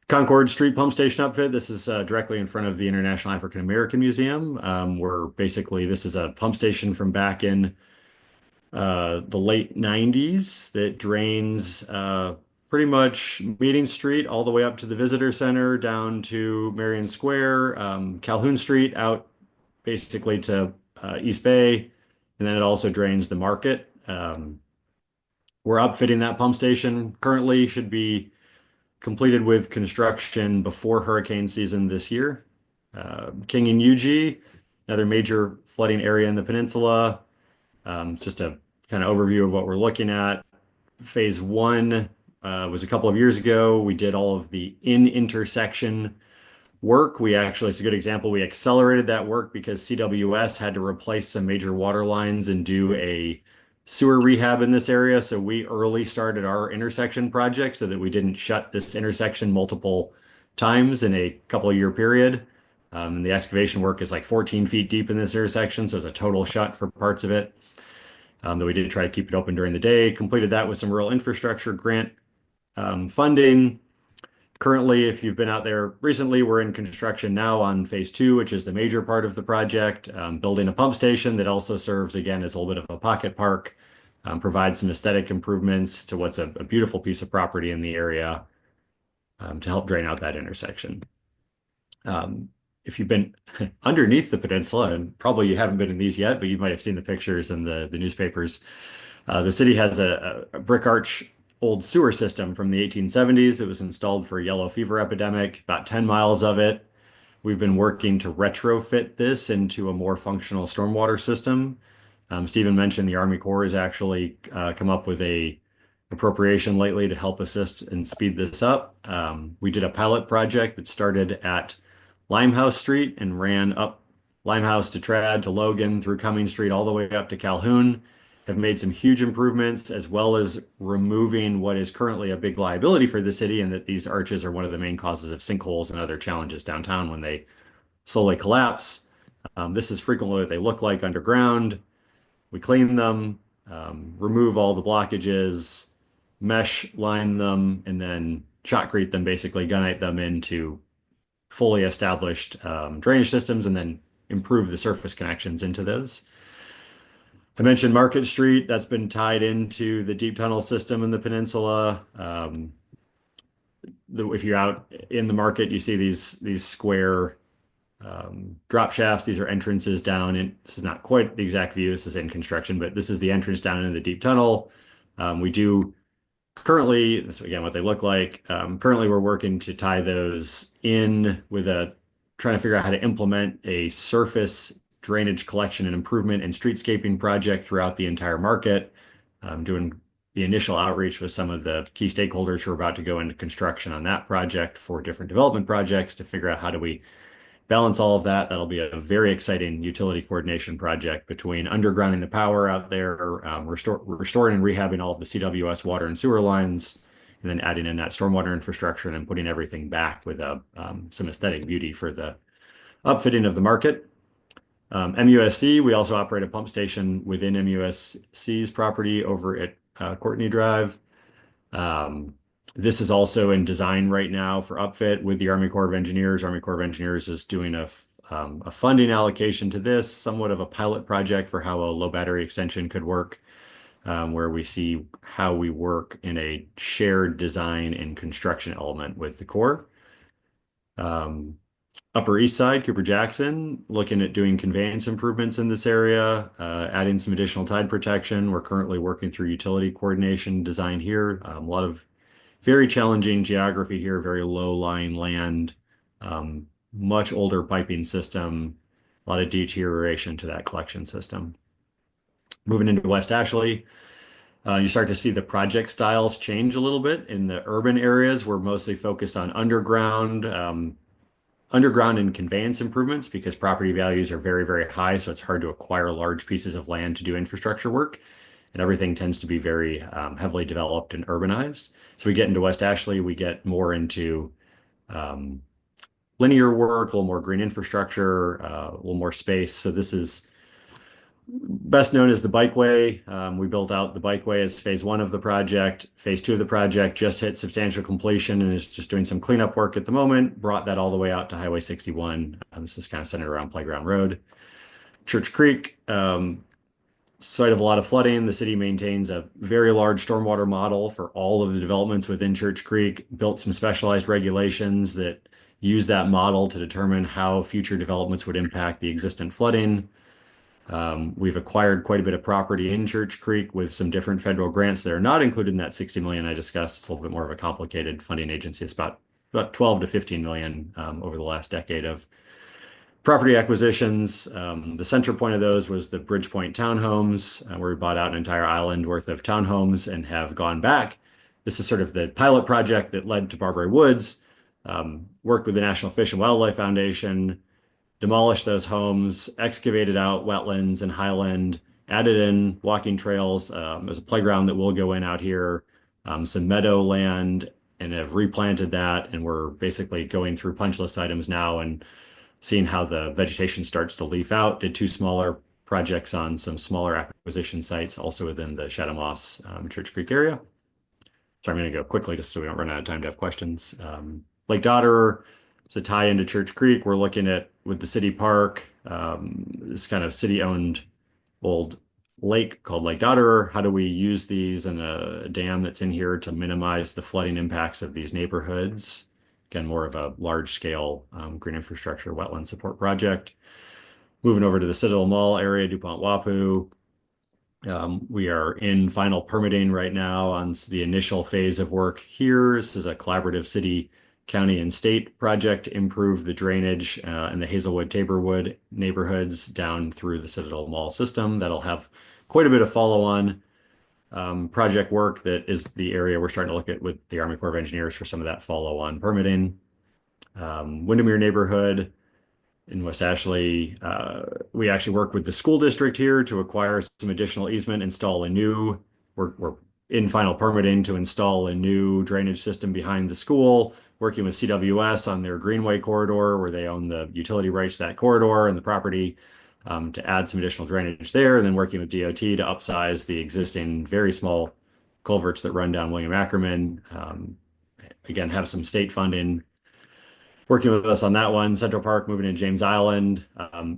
Concord Street Pump Station upfit. This is directly in front of the International African American Museum, where basically this is a pump station from back in the late 90s that drains pretty much Meeting Street all the way up to the Visitor Center, down to Marion Square, Calhoun Street, out basically to East Bay, and then it also drains the market. We're upfitting that pump station currently, should be completed with construction before hurricane season this year. King and UG, another major flooding area in the peninsula. Just a kind of overview of what we're looking at. Phase 1 was a couple of years ago. We did all of the intersection work. It's a good example. We accelerated that work because CWS had to replace some major water lines and do a sewer rehab in this area. So we early started our intersection project so that we didn't shut this intersection multiple times in a couple of year period. And the excavation work is like 14 feet deep in this intersection. So it's a total shut for parts of it. Though we did try to keep it open during the day. Completed that with some rural infrastructure grant funding. Currently, if you've been out there recently, we're in construction now on phase 2, which is the major part of the project, building a pump station that also serves, again, as a little bit of a pocket park, provides some aesthetic improvements to what's a beautiful piece of property in the area to help drain out that intersection. If you've been underneath the peninsula, and probably you haven't been in these yet, but you might have seen the pictures in the newspapers, the city has a brick arch old sewer system from the 1870s. It was installed for a yellow fever epidemic, about 10 miles of it. We've been working to retrofit this into a more functional stormwater system. Stephen mentioned the Army Corps has actually come up with a appropriation lately to help assist and speed this up. We did a pilot project that started at Limehouse Street and ran up Limehouse to Trad to Logan through Cumming Street all the way up to Calhoun. Have made some huge improvements, as well as removing what is currently a big liability for the city, and that these arches are one of the main causes of sinkholes and other challenges downtown when they slowly collapse. This is frequently what they look like underground. We clean them, remove all the blockages, mesh line them, and then shotcrete them, basically gunite them into fully established drainage systems, and then improve the surface connections into those. I mentioned Market Street. That's been tied into the deep tunnel system in the peninsula. If you're out in the market, you see these square drop shafts. These are entrances down. And this is not quite the exact view. This is in construction, but this is the entrance down into the deep tunnel. We do currently, this is again what they look like. Currently, we're working to tie those in with trying to figure out how to implement a surface drainage collection and improvement and streetscaping project throughout the entire market. Doing the initial outreach with some of the key stakeholders who are about to go into construction on that project for different development projects to figure out how do we balance all of that, that'll be a very exciting utility coordination project between undergrounding the power out there, restoring and rehabbing all of the CWS water and sewer lines, and then adding in that stormwater infrastructure and then putting everything back with some aesthetic beauty for the upfitting of the market. MUSC, we also operate a pump station within MUSC's property over at Courtney Drive. This is also in design right now for upfit with the Army Corps of Engineers. Army Corps of Engineers is doing a funding allocation to this, somewhat of a pilot project for how a low battery extension could work, where we see how we work in a shared design and construction element with the Corps. Upper East Side, Cooper Jackson, looking at doing conveyance improvements in this area, adding some additional tide protection. We're currently working through utility coordination design here. A lot of very challenging geography here, very low-lying land, much older piping system, a lot of deterioration to that collection system. Moving into West Ashley, you start to see the project styles change a little bit. In the urban areas, we're mostly focused on underground and conveyance improvements because property values are very, very high, so it's hard to acquire large pieces of land to do infrastructure work. And everything tends to be very heavily developed and urbanized. So we get into West Ashley, we get more into linear work, a little more green infrastructure, a little more space. So this is best known as the Bikeway. We built out the Bikeway as phase 1 of the project. Phase 2 of the project just hit substantial completion and is just doing some cleanup work at the moment. Brought that all the way out to Highway 61. This is kind of centered around Playground Road. Church Creek, site of a lot of flooding. The city maintains a very large stormwater model for all of the developments within Church Creek, built some specialized regulations that use that model to determine how future developments would impact the existent flooding. We've acquired quite a bit of property in Church Creek with some different federal grants that are not included in that 60 million I discussed. It's a little bit more of a complicated funding agency. It's about 12 to 15 million over the last decade of property acquisitions. The center point of those was the Bridgepoint townhomes, where we bought out an entire island worth of townhomes and have gone back. This is sort of the pilot project that led to Barbary Woods. Worked with the National Fish and Wildlife Foundation, demolished those homes, excavated out wetlands and highland, added in walking trails. There's a playground that will go in out here, some meadow land, and have replanted that. And we're basically going through punch list items now and seeing how the vegetation starts to leaf out. Did 2 smaller projects on some smaller acquisition sites, also within the Shadow Moss Church Creek area. So I'm going to go quickly just so we don't run out of time to have questions. Lake Dodder, it's a tie into Church Creek. We're looking at, with the city park, this kind of city-owned old lake called Lake Dodder. How do we use these and a dam that's in here to minimize the flooding impacts of these neighborhoods? Again, more of a large-scale green infrastructure wetland support project. Moving over to the Citadel Mall area, DuPont Wapu. We are in final permitting right now on the initial phase of work here. This is a collaborative city, county, and state project to improve the drainage in the Hazelwood, Taborwood neighborhoods down through the Citadel Mall system. That'll have quite a bit of follow-on project work. That is the area we're starting to look at with the Army Corps of Engineers for some of that follow-on permitting. Windermere neighborhood in West Ashley, we actually work with the school district here to acquire some additional easement, install a new, we're in final permitting to install a new drainage system behind the school, working with CWS on their Greenway corridor where they own the utility rights to that corridor and the property, to add some additional drainage there, and then working with DOT to upsize the existing very small culverts that run down William Ackerman. Again, have some state funding working with us on that one. Central Park moving to James Island.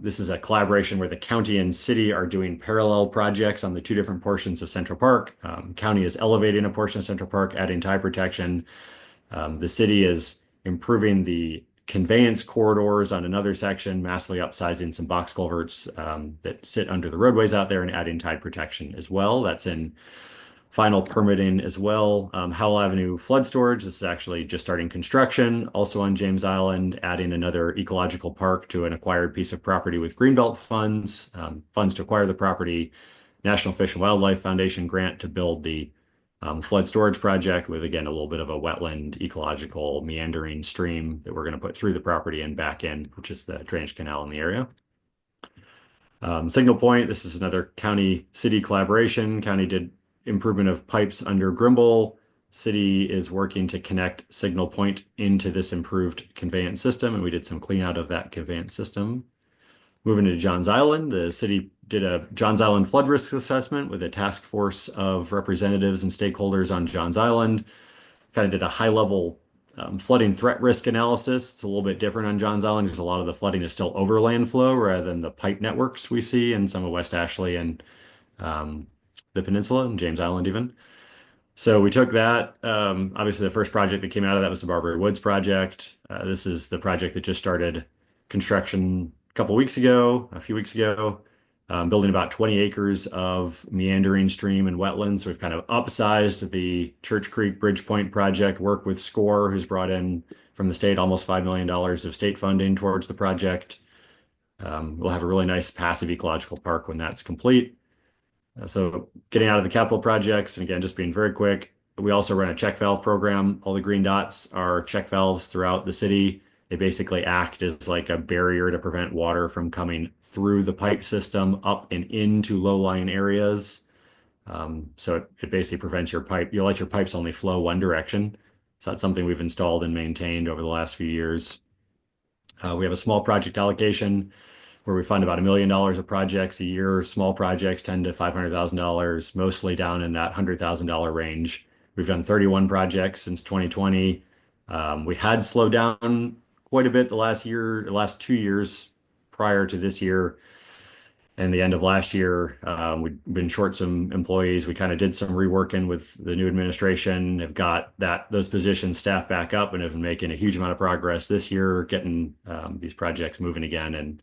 This is a collaboration where the county and city are doing parallel projects on the 2 different portions of Central Park. County is elevating a portion of Central Park, adding tide protection. The city is improving the conveyance corridors on another section, massively upsizing some box culverts that sit under the roadways out there and adding tide protection as well. That's in final permitting as well. Howell Avenue flood storage, this is actually just starting construction. Also on James Island, adding another ecological park to an acquired piece of property with Greenbelt funds, funds to acquire the property, National Fish and Wildlife Foundation grant to build the flood storage project with, again, a little bit of a wetland ecological meandering stream that we're going to put through the property and back in, which is the drainage canal in the area. Signal Point, this is another county-city collaboration. County did improvement of pipes under Grimble. City is working to connect Signal Point into this improved conveyance system, and we did some clean out of that conveyance system. Moving to Johns Island, the city did a Johns Island flood risk assessment with a task force of representatives and stakeholders on Johns Island. Kind of did a high-level flooding threat risk analysis. It's a little bit different on Johns Island because a lot of the flooding is still overland flow rather than the pipe networks we see in some of West Ashley and the peninsula and James Island even. So we took that. Obviously, the first project that came out of that was the Barbary Woods project. This is the project that just started construction a few weeks ago, building about 20 acres of meandering stream and wetlands. So we've kind of upsized the Church Creek Bridgepoint project, work with SCORE, who's brought in from the state almost $5 million of state funding towards the project. We'll have a really nice passive ecological park when that's complete. So getting out of the capital projects, and again, just being very quick, we also run a check valve program. All the green dots are check valves throughout the city. They basically act as like a barrier to prevent water from coming through the pipe system up and into low-lying areas. So it basically prevents you let your pipes only flow one direction. So that's something we've installed and maintained over the last few years. We have a small project allocation where we fund about $1 million of projects a year, small projects, $10,000 to $500,000, mostly down in that $100,000 range. We've done 31 projects since 2020. We had slowed down quite a bit the last 2 years prior to this year. And the end of last year, we've been short some employees. We kind of did some reworking with the new administration, have got those positions staffed back up and have been making a huge amount of progress this year, getting these projects moving again, and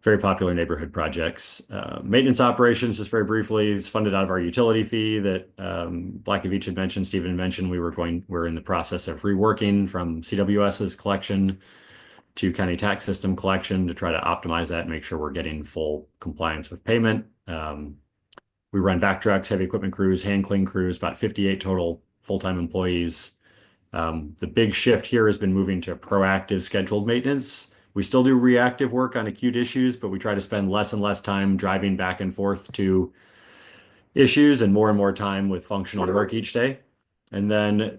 very popular neighborhood projects. Maintenance operations, just very briefly, is funded out of our utility fee that Blackevich had mentioned, Stephen mentioned. We're in the process of reworking from CWS's collection to county tax system collection to try to optimize that and make sure we're getting full compliance with payment. We run vac trucks, heavy equipment crews, hand clean crews, about 58 total full-time employees. The big shift here has been moving to proactive scheduled maintenance. We still do reactive work on acute issues, but we try to spend less and less time driving back and forth to issues and more time with functional work each day. And then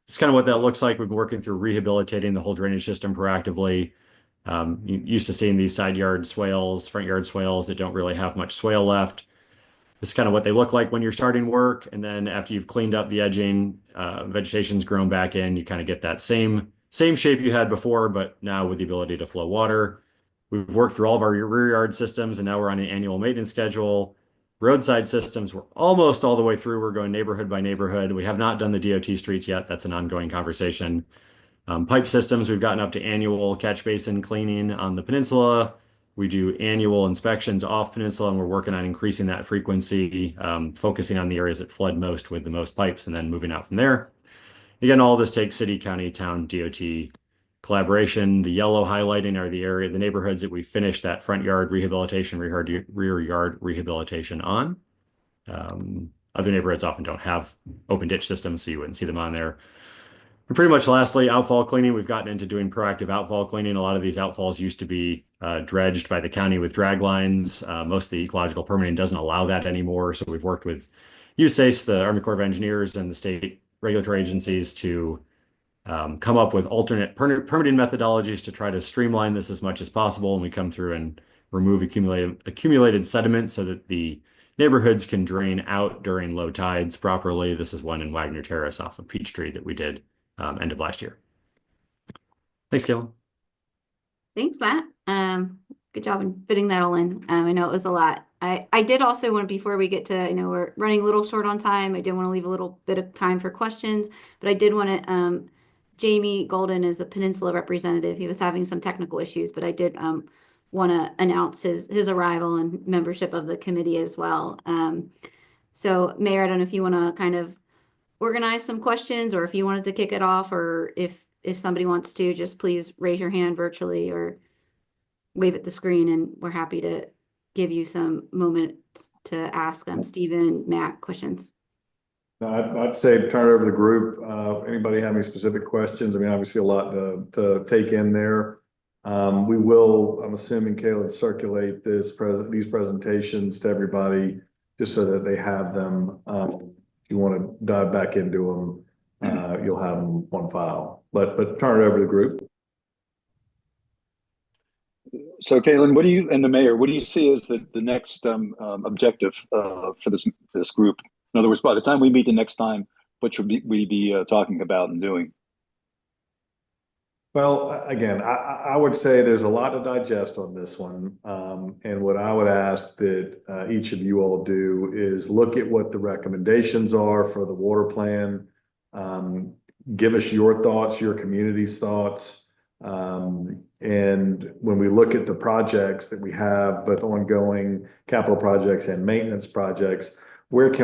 it's kind of what that looks like. We've been working through rehabilitating the whole drainage system proactively. Used to seeing these side yard swales, front yard swales that don't really have much swale left. This is kind of what they look like when you're starting work. And then after you've cleaned up the edging, vegetation's grown back in, you kind of get that same shape you had before, but now with the ability to flow water. We've worked through all of our rear yard systems, and now we're on an annual maintenance schedule. Roadside systems, we're almost all the way through. We're going neighborhood by neighborhood. We have not done the DOT streets yet. That's an ongoing conversation. Pipe systems, we've gotten up to annual catch basin cleaning on the peninsula. We do annual inspections off peninsula, and we're working on increasing that frequency, focusing on the areas that flood most with the most pipes, and then moving out from there. Again, all this takes city, county, town, DOT collaboration. The yellow highlighting are the neighborhoods that we finished that front yard rehabilitation, rear yard rehabilitation on. Other neighborhoods often don't have open ditch systems, so you wouldn't see them on there. And pretty much lastly, outfall cleaning. We've gotten into doing proactive outfall cleaning. A lot of these outfalls used to be dredged by the county with drag lines. Most of the ecological permitting doesn't allow that anymore. So we've worked with USACE, the Army Corps of Engineers, and the state regulatory agencies to come up with alternate permitting methodologies to try to streamline this as much as possible. And we come through and remove accumulated sediment so that the neighborhoods can drain out during low tides properly. This is one in Wagner Terrace off of Peachtree that we did end of last year. Thanks, Caitlin. Thanks, Matt. Good job in fitting that all in. I know it was a lot. I did also want, before we get to, I know we're running a little short on time. I did want to leave a little bit of time for questions, but I did want to, Jamie Golden is the Peninsula representative. He was having some technical issues, but I did want to announce his arrival and membership of the committee as well. So Mayor, I don't know if you want to kind of organize some questions, or if you wanted to kick it off, or if somebody wants to, just please raise your hand virtually or wave at the screen, and we're happy to give you some moments to ask Stephen, Matt questions. No, I'd say turn it over to the group. Anybody have any specific questions? I mean, obviously a lot to take in there. We will, I'm assuming, Caleb, circulate these presentations to everybody just so that they have them. If you want to dive back into them, you'll have them on file. But turn it over to the group. So, Caitlin, what do you and the mayor? What do you see as the next objective for this group? In other words, by the time we meet the next time, what should we be talking about and doing? Well, again, I would say there's a lot to digest on this one. And what I would ask that each of you all do is look at what the recommendations are for the water plan. Give us your thoughts, your community's thoughts. And when we look at the projects that we have, both ongoing capital projects and maintenance projects, where's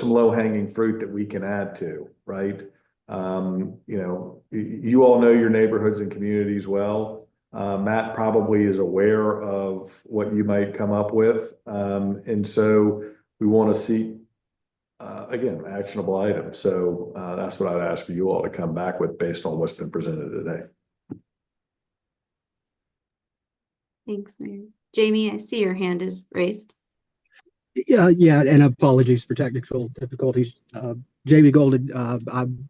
some low-hanging fruit that we can add to, right? You all know your neighborhoods and communities well. Matt probably is aware of what you might come up with. And so we want to see, again, actionable items. So that's what I'd ask for you all to come back with based on what's been presented today. Thanks, Mayor. Jamie, I see your hand is raised. Yeah, and apologies for technical difficulties. Jamie Golden, I'm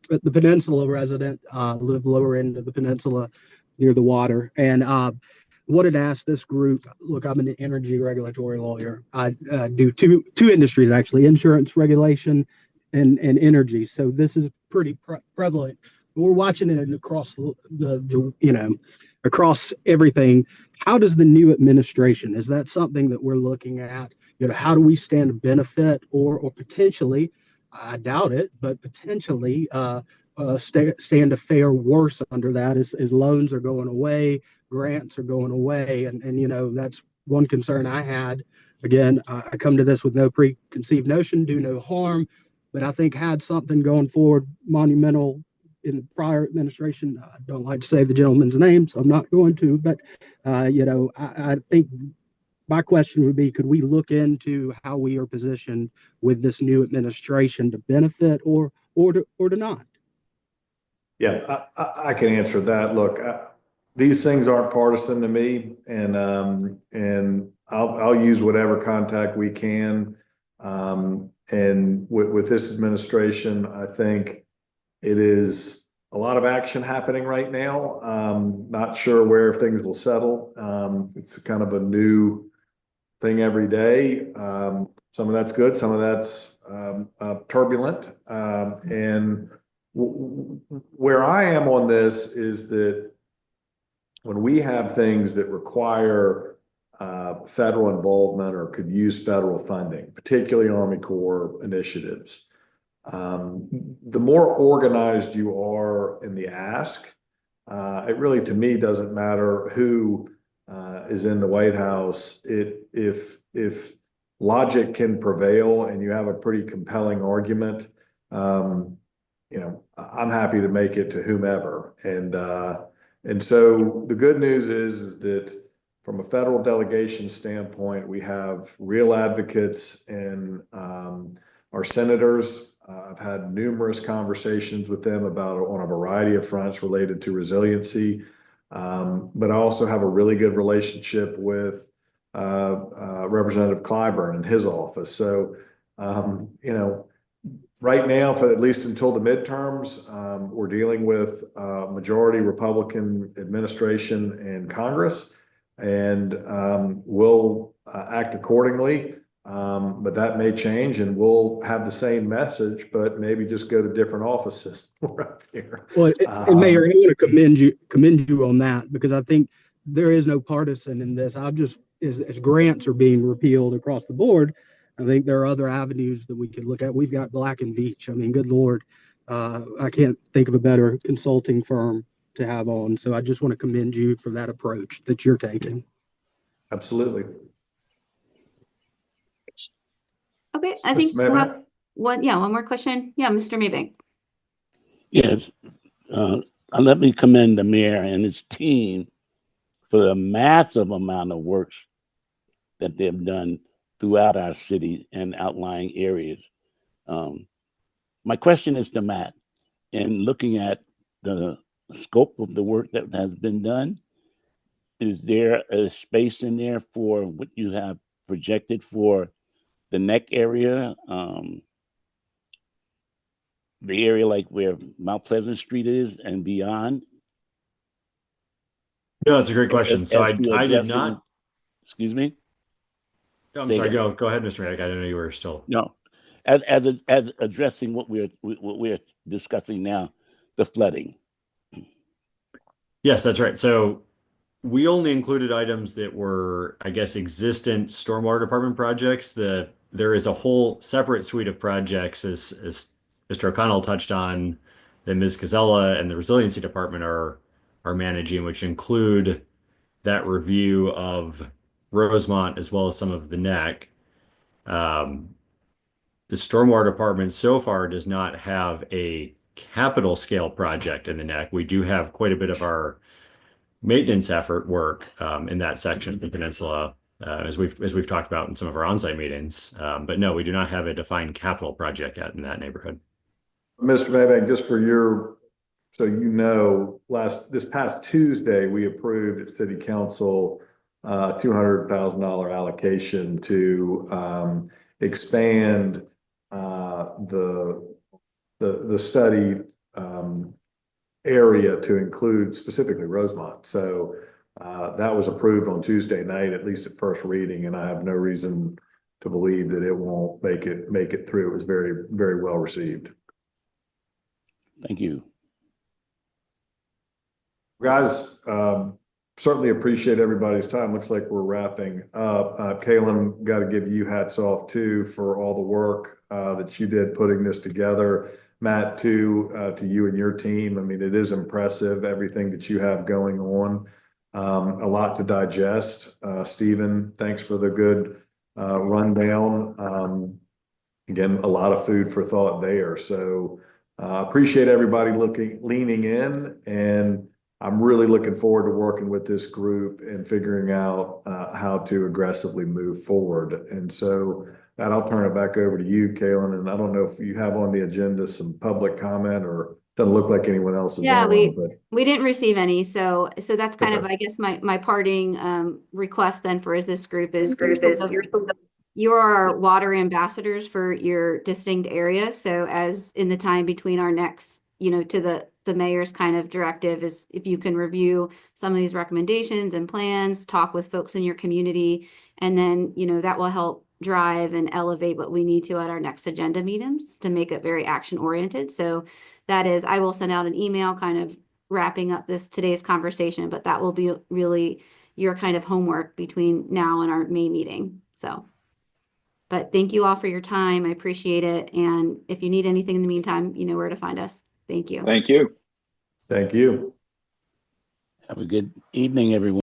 the Peninsula resident, live lower end of the peninsula near the water. And wanted to ask this group, look, I'm an energy regulatory lawyer. I do two industries, actually, insurance regulation and energy. So this is pretty prevalent. We're watching it across across everything. How does the new administration, is that something that we're looking at? How do we stand to benefit or potentially, I doubt it, but potentially stand to fare worse under that as loans are going away, grants are going away. And that's one concern I had. Again, I come to this with no preconceived notion, do no harm, but I think had something going forward monumental in the prior administration. I don't like to say the gentleman's name, so I'm not going to, but I think my question would be, could we look into how we are positioned with this new administration to benefit or to not? Yeah, I can answer that. Look, these things aren't partisan to me, and I'll use whatever contact we can. And with this administration, I think it is a lot of action happening right now. Not sure where things will settle. It's kind of a new thing every day. Some of that's good, some of that's turbulent. And where I am on this is that when we have things that require federal involvement or could use federal funding, particularly Army Corps initiatives, the more organized you are in the ask, it really, to me, doesn't matter who is in the White House. If logic can prevail and you have a pretty compelling argument, I'm happy to make it to whomever. And so the good news is that from a federal delegation standpoint, we have real advocates in our senators. I've had numerous conversations with them on a variety of fronts related to resiliency. But I also have a really good relationship with Representative Clyburn and his office. So, right now, for at least until the midterms, we're dealing with majority Republican administration and Congress, and we'll act accordingly. But that may change, and we'll have the same message, but maybe just go to different offices right here. Well, and Mayor, I want to commend you on that, because I think there is no partisan in this. As grants are being repealed across the board, I think there are other avenues that we could look at. We've got Black and Veatch. I mean, good Lord, I can't think of a better consulting firm to have on. So I just want to commend you for that approach that you're taking. Absolutely. Okay, I think Mr. we'll have one more question. Yeah, Mr. Maybank. Yes. Let me commend the mayor and his team for the massive amount of works that they've done throughout our city and outlying areas. My question is to Matt. In looking at the scope of the work that has been done, is there a space in there for what you have projected for the neck area? The area like where Mount Pleasant Street is and beyond? No, that's a great question. So As to I did addressing- not. Excuse me? I'm Say sorry. again. Go ahead, Mr. Reddick. I didn't know you were still. No, as addressing what we're discussing now, the flooding. Yes, that's right. So we only included items that were, I guess, existent stormwater department projects. There is a whole separate suite of projects, as Mr. O'Connell touched on, that Ms. Casella and the resiliency department are managing, which include that review of Rosemont as well as some of the neck. The stormwater department so far does not have a capital scale project in the neck. We do have quite a bit of our maintenance effort work in that section of the peninsula, as we've talked about in some of our on-site meetings. But no, we do not have a defined capital project yet in that neighborhood. Mr. Maybank, just for so you know, this past Tuesday, we approved at City Council $200,000 allocation to expand the study area to include specifically Rosemont. So that was approved on Tuesday night, at least at first reading, and I have no reason to believe that it won't make it through. It was very, very well received. Thank you. Guys, certainly appreciate everybody's time. Looks like we're wrapping up. Kaylin, got to give you hats off too for all the work that you did putting this together. Matt, too, to you and your team. I mean, it is impressive, everything that you have going on. A lot to digest. Stephen, thanks for the good rundown. Again, a lot of food for thought there. So appreciate everybody leaning in, and I'm really looking forward to working with this group and figuring out how to aggressively move forward. And so that I'll turn it back over to you, Kaylin. And I don't know if you have on the agenda some public comment, or doesn't look like anyone else is Yeah, on. we didn't receive any. So that's kind of, Okay. I guess, my parting request then for this group is you're our water ambassadors for your distinct area. So as in the time between our next, to the mayor's kind of directive is if you can review some of these recommendations and plans, talk with folks in your community, and then, that will help drive and elevate what we need to at our next agenda meetings to make it very action oriented. So that is, I will send out an email kind of wrapping up today's conversation, but that will be really your kind of homework between now and our May meeting. So, but thank you all for your time. I appreciate it. And if you need anything in the meantime, you know where to find us. Thank you. Thank you. Thank you. Have a good evening, everyone.